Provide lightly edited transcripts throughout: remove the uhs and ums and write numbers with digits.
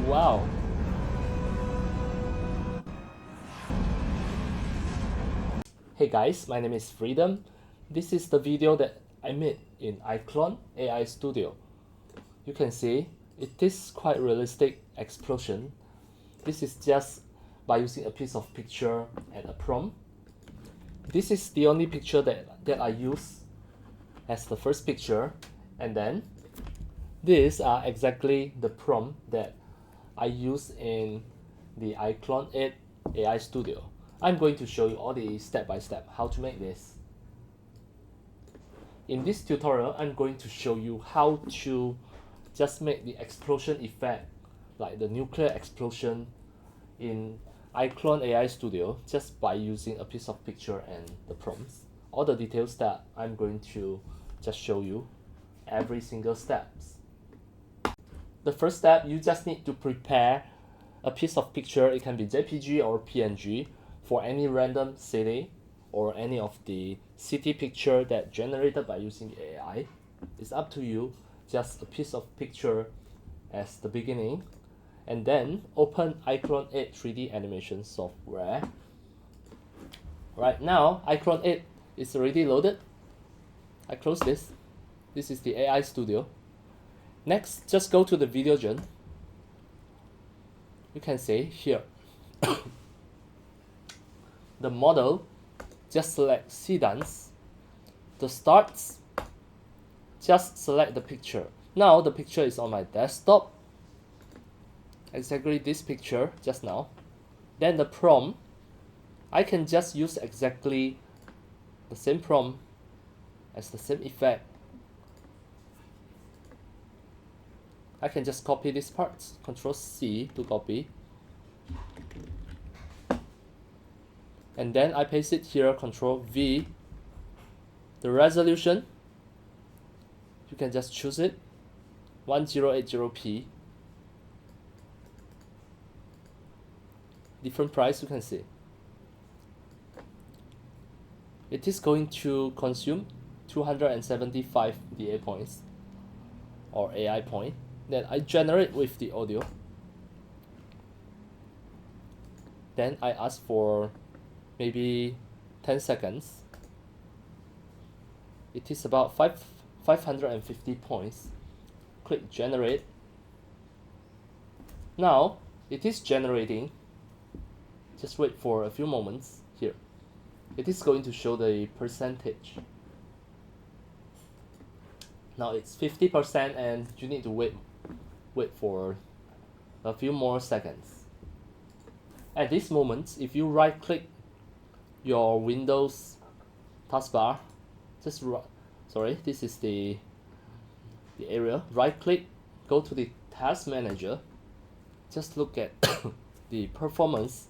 Wow. Hey guys, my name is Freedom. This is the video that I made in iClone AI Studio. You can see it is quite realistic explosion. This is just by using a piece of picture and a prompt. This is the only picture that I use as the first picture, and then these are exactly the prompt that I use in the iClone 8 AI Studio. I'm going to show you all the step by step how to make this. In this tutorial, I'm going to show you how to just make the explosion effect, like the nuclear explosion in iClone AI Studio, just by using a piece of picture and the prompts. All the details that I'm going to just show you every single steps. The first step, you just need to prepare a piece of picture. It can be JPG or PNG for any random city or any of the city picture that generated by using the AI. It's up to you. Just a piece of picture as the beginning, and then open iClone 8 3D animation software. Right now, iClone 8 is already loaded. I close this. This is the AI Studio. Next, just go to the Reallusion. You can see here the model, just select Seance. The starts, just select the picture. Now the picture is on my desktop, exactly this picture just now. Then the prompt, I can just use exactly the same prompt as the same effect. I can just copy these parts, Ctrl C to copy, and then I paste it here, Ctrl V. The resolution, you can just choose it, 1080p. Different price, you can see. It is going to consume 275 DA points or AI point that I generate with the audio. Then I ask for maybe 10 seconds. It is about 550 points. Click generate. Now it is generating. Just wait for a few moments here. It is going to show the percentage. Now it's 50%, and you need to wait for a few more seconds. At this moment, if you right click your Windows taskbar, this is the area. Right click, go to the task manager, just look at the performance.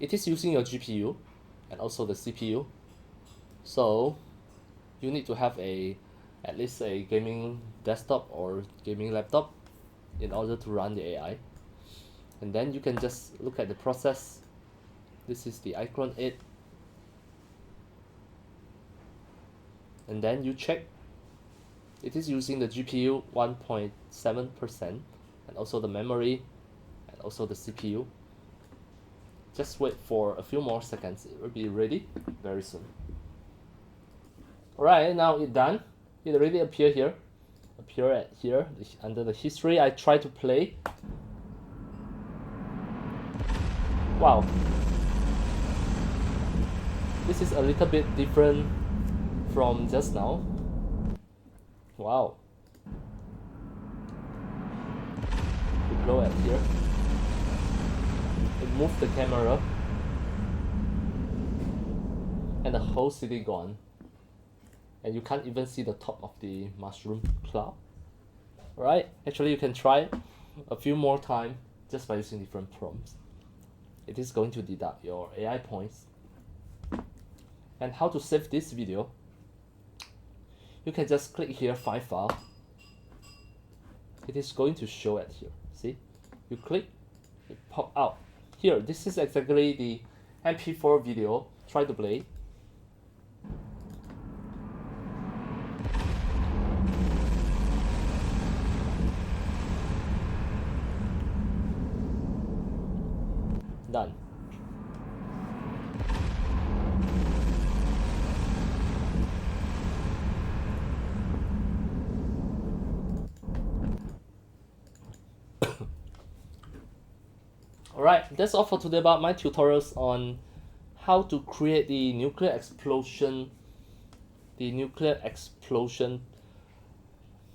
It is using your GPU and also the CPU, so you need to have at least a gaming desktop or gaming laptop in order to run the AI. And then you can just look at the process. This is the iClone 8, and then you check. It is using the GPU 1.7%, and also the memory and also the CPU. Just wait for a few more seconds. It will be ready very soon. Alright, now it's done. It already appeared here. Under the history. I try to play. Wow. This is a little bit different from just now. Wow. We blow at here. It moved the camera, and the whole city gone. And you can't even see the top of the mushroom cloud. Alright, actually you can try a few more times just by using different prompts. It is going to deduct your AI points. And how to save this video, you can just click here, Find File. It is going to show it here. See? You click, it pop out. Here, this is exactly the MP4 video. Try to play. done. Alright, that's all for today about my tutorials on how to create the nuclear explosion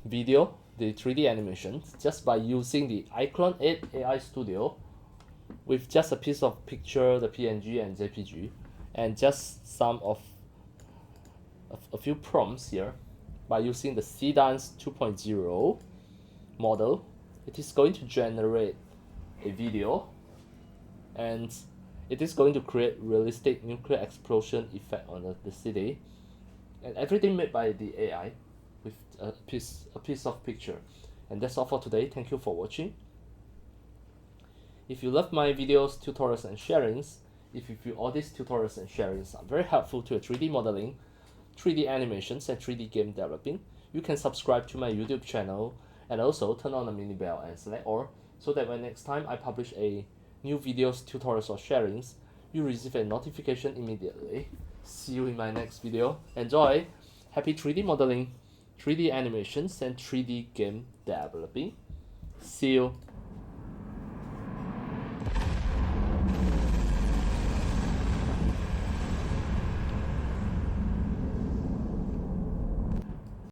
video, the 3D animations, just by using the iClone 8 AI Studio with just a piece of picture, the PNG and JPG, and just some of a few prompts here. By using the Seance 2.0 model, it is going to generate a video, and it is going to create realistic nuclear explosion effect on the city, and everything made by the AI with a piece of picture. And that's all for today. Thank you for watching. If you love my videos, tutorials and sharings, if you feel all these tutorials and sharings are very helpful to your 3D modeling, 3D animations and 3D game developing, you can subscribe to my YouTube channel and also turn on the mini bell and select all, so that when next time I publish a new videos, tutorials or sharings, you receive a notification immediately. See you in my next video. Enjoy! Happy 3D modeling, 3D animations and 3D game developing. See you!